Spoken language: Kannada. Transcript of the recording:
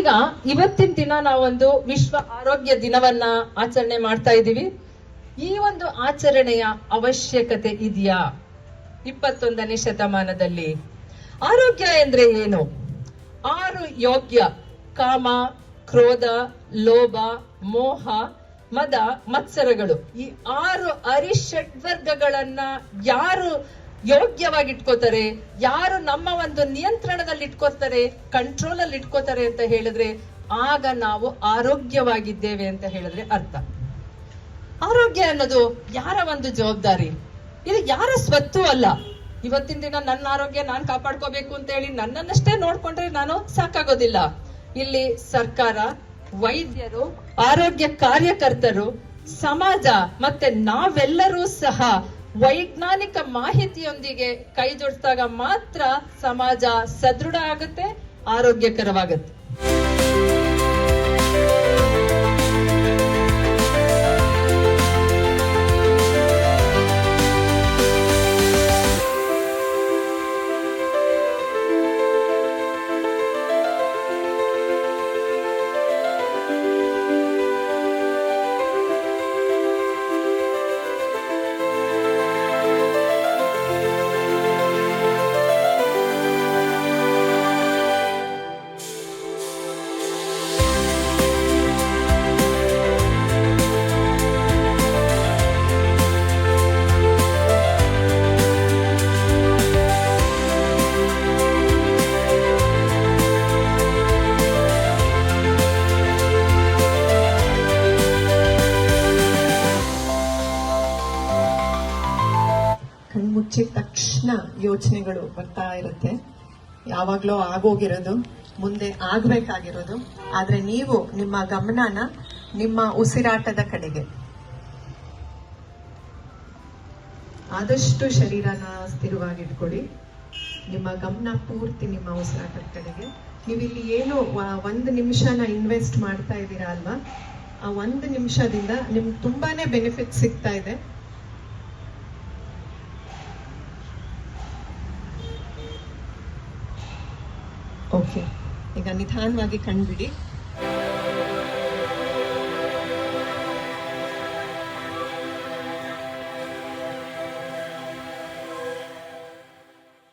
ಈಗ ಇವತ್ತಿನ ದಿನ ನಾವೊಂದು ವಿಶ್ವ ಆರೋಗ್ಯ ದಿನವನ್ನ ಆಚರಣೆ ಮಾಡ್ತಾ ಇದ್ದೀವಿ. ಈ ಒಂದು ಆಚರಣೆಯ ಅವಶ್ಯಕತೆ ಇದೆಯಾ 21ನೇ ಶತಮಾನದಲ್ಲಿ? ಆರೋಗ್ಯ ಎಂದ್ರೆ ಏನು? 6 ಯೋಗ್ಯ: ಕಾಮ, ಕ್ರೋಧ, ಲೋಭ, ಮೋಹ, ಮದ, ಮತ್ಸರಗಳು. ಈ 6 ಅರಿಷಡ್ವರ್ಗಗಳನ್ನ ಯಾರು ಯೋಗ್ಯವಾಗಿ ಇಟ್ಕೋತಾರೆ, ಯಾರು ನಮ್ಮ ಒಂದು ನಿಯಂತ್ರಣದಲ್ಲಿ ಇಟ್ಕೋತಾರೆ, ಕಂಟ್ರೋಲ್ ಅಲ್ಲಿ ಇಟ್ಕೋತಾರೆ ಅಂತ ಹೇಳಿದ್ರೆ ಆಗ ನಾವು ಆರೋಗ್ಯವಾಗಿದ್ದೇವೆ ಅಂತ ಹೇಳಿದ್ರೆ ಅರ್ಥ. ಆರೋಗ್ಯ ಅನ್ನೋದು ಯಾರ ಒಂದು ಜವಾಬ್ದಾರಿ, ಇದು ಯಾರ ಸ್ವತ್ತು ಅಲ್ಲ. ಇವತ್ತಿನ ದಿನ ನನ್ನ ಆರೋಗ್ಯ ನಾನು ಕಾಪಾಡ್ಕೋಬೇಕು ಅಂತ ಹೇಳಿ ನನ್ನನ್ನಷ್ಟೇ ನೋಡ್ಕೊಂಡ್ರೆ ನಾನು ಸಾಕಾಗೋದಿಲ್ಲ. ಇಲ್ಲಿ ಸರ್ಕಾರ, ವೈದ್ಯರು, ಆರೋಗ್ಯ ಕಾರ್ಯಕರ್ತರು, ಸಮಾಜ ಮತ್ತೆ ನಾವೆಲ್ಲರೂ ಸಹ ವೈಜ್ಞಾನಿಕ ಮಾಹಿತಿಯೊಂದಿಗೆ ಕೈ ಜೋಡಿಸಿದಾಗ ಮಾತ್ರ ಸಮಾಜ ಸದೃಢ ಆಗುತ್ತೆ, ಆರೋಗ್ಯಕರವಾಗುತ್ತೆ. ಮುಚ್ಚಿದ ತಕ್ಷಣ ಯೋಚನೆಗಳು ಬರ್ತಾ ಇರುತ್ತೆ. ಯಾವಾಗ್ಲೋ ಆಗೋಗಿರೋದು, ಮುಂದೆ ಆಗ್ಬೇಕಾಗಿರೋದು. ಆದ್ರೆ ನೀವು ನಿಮ್ಮ ಗಮನನ ನಿಮ್ಮ ಉಸಿರಾಟದ ಕಡೆಗೆ, ಆದಷ್ಟು ಶರೀರನ ಸ್ಥಿರವಾಗಿಟ್ಕೊಳ್ಳಿ. ನಿಮ್ಮ ಗಮನ ಪೂರ್ತಿ ನಿಮ್ಮ ಉಸಿರಾಟದ ಕಡೆಗೆ. ನೀವಿಲ್ಲಿ ಏನು 1 ನಿಮಿಷನ ಇನ್ವೆಸ್ಟ್ ಮಾಡ್ತಾ ಇದ್ದೀರಾ ಅಲ್ವಾ, ಆ 1 ನಿಮಿಷದಿಂದ ನಿಮ್ಗೆ ತುಂಬಾನೇ ಬೆನಿಫಿಟ್ ಸಿಗ್ತಾ ಇದೆ. ಓಕೆ, ಈಗ ನಿಧಾನವಾಗಿ ಕಣ್ಬಿಡಿ.